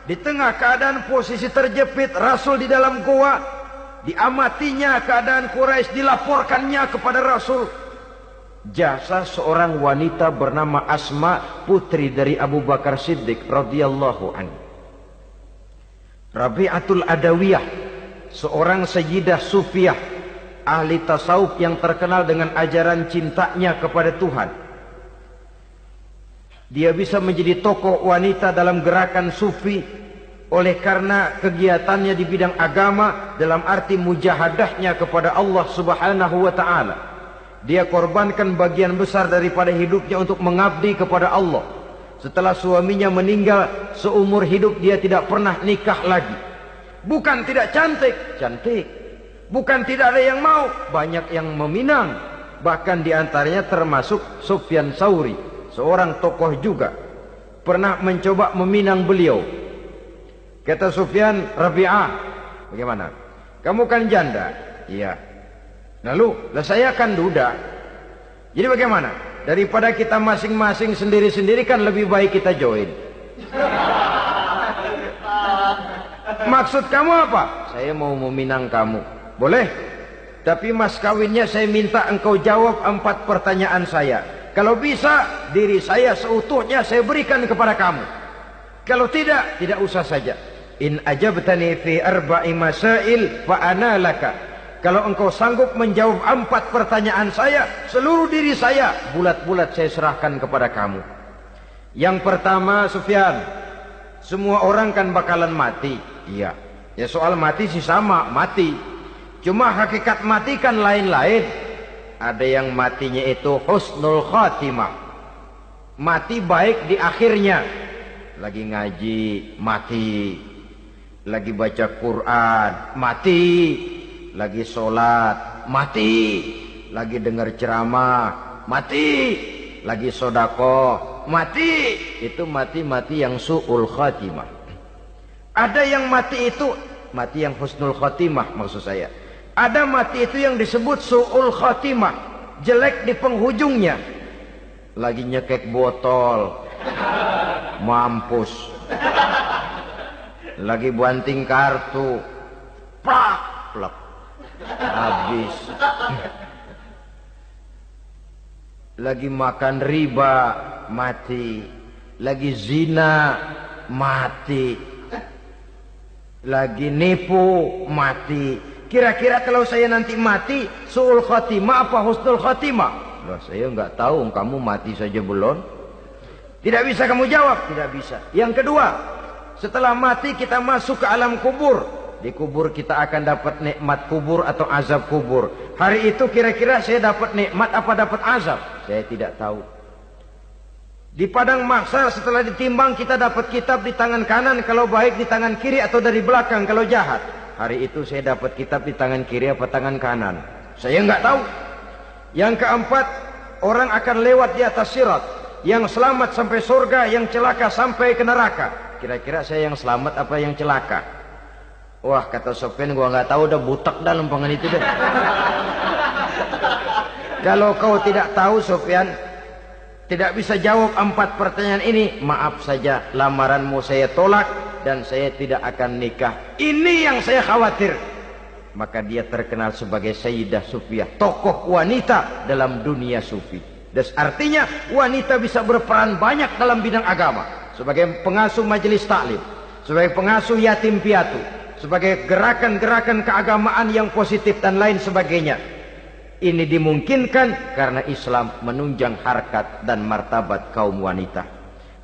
di tengah keadaan posisi terjepit, Rasul di dalam gua, diamatinya keadaan Quraisy, dilaporkannya kepada Rasul. Jasa seorang wanita bernama Asma, putri dari Abu Bakar Siddiq radhiyallahu anhu. Rabi'atul Adawiyah, seorang sayyidah sufiyah, ahli tasawuf yang terkenal dengan ajaran cintanya kepada Tuhan. Dia bisa menjadi tokoh wanita dalam gerakan sufi oleh karena kegiatannya di bidang agama, dalam arti mujahadahnya kepada Allah Subhanahu wa ta'ala. Dia korbankan bagian besar daripada hidupnya untuk mengabdi kepada Allah. Setelah suaminya meninggal, seumur hidup dia tidak pernah nikah lagi. Bukan tidak cantik, cantik. Bukan tidak ada yang mau, banyak yang meminang. Bahkan diantaranya termasuk Sufyan Tsauri, seorang tokoh juga, pernah mencoba meminang beliau. Kata Sufyan, Rabi'ah, bagaimana? Kamu kan janda? Iya. Lalu, saya kan duda. Jadi bagaimana? Daripada kita masing-masing sendiri-sendiri kan lebih baik kita join. Maksud kamu apa? Saya mau meminang kamu. Boleh? Tapi mas kawinnya saya minta engkau jawab 4 pertanyaan saya. Kalau bisa, diri saya seutuhnya saya berikan kepada kamu. Kalau tidak, tidak usah saja. In ajabtani fi 4 masail fa ana laka. Kalau engkau sanggup menjawab 4 pertanyaan saya, seluruh diri saya bulat-bulat saya serahkan kepada kamu. Yang pertama, Sufyan, semua orang kan bakalan mati. Iya. Ya soal mati sih sama, mati. Cuma hakikat mati kan lain-lain. Ada yang matinya itu husnul khatimah. Mati baik di akhirnya. Lagi ngaji, mati. Lagi baca Quran, mati. Lagi sholat, mati. Lagi dengar ceramah, mati. Lagi sodako, mati. Itu mati-mati yang su'ul khatimah. Ada yang mati itu, mati yang husnul khatimah maksud saya. Ada mati itu yang disebut su'ul khatimah, jelek di penghujungnya. Lagi nyekek botol, mampus. Lagi banting kartu, plak, plak, habis. lagi makan riba, mati. Lagi zina, mati. Lagi nipu, mati. Kira-kira kalau saya nanti mati, su'ul khatimah apa husnul khatimah? Loh, saya nggak tahu, kamu mati saja belum. Tidak bisa kamu jawab, tidak bisa. Yang kedua, setelah mati kita masuk ke alam kubur. Di kubur kita akan dapat nikmat kubur atau azab kubur. Hari itu kira-kira saya dapat nikmat apa dapat azab? Saya tidak tahu. Di padang mahsyar setelah ditimbang kita dapat kitab di tangan kanan kalau baik, di tangan kiri atau dari belakang kalau jahat. Hari itu saya dapat kitab di tangan kiri apa tangan kanan? Saya nggak tahu. Yang keempat, orang akan lewat di atas sirat. Yang selamat sampai surga, yang celaka sampai ke neraka. Kira-kira saya yang selamat apa yang celaka? Wah, kata Sofyan, gua nggak tahu, udah butak dah lempangan itu deh. Kalau kau tidak tahu Sofyan, tidak bisa jawab 4 pertanyaan ini, maaf saja, lamaranmu saya tolak dan saya tidak akan nikah. Ini yang saya khawatir. Maka dia terkenal sebagai Sayyidah Sufiyah, tokoh wanita dalam dunia sufi. Dan artinya wanita bisa berperan banyak dalam bidang agama, sebagai pengasuh majelis taklim, sebagai pengasuh yatim piatu, sebagai gerakan-gerakan keagamaan yang positif dan lain sebagainya. Ini dimungkinkan karena Islam menunjang harkat dan martabat kaum wanita.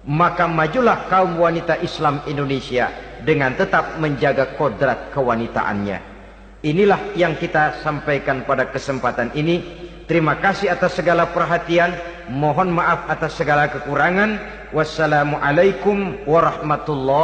Maka majulah kaum wanita Islam Indonesia dengan tetap menjaga kodrat kewanitaannya. Inilah yang kita sampaikan pada kesempatan ini. Terima kasih atas segala perhatian. Mohon maaf atas segala kekurangan. Wassalamualaikum warahmatullahi wabarakatuh.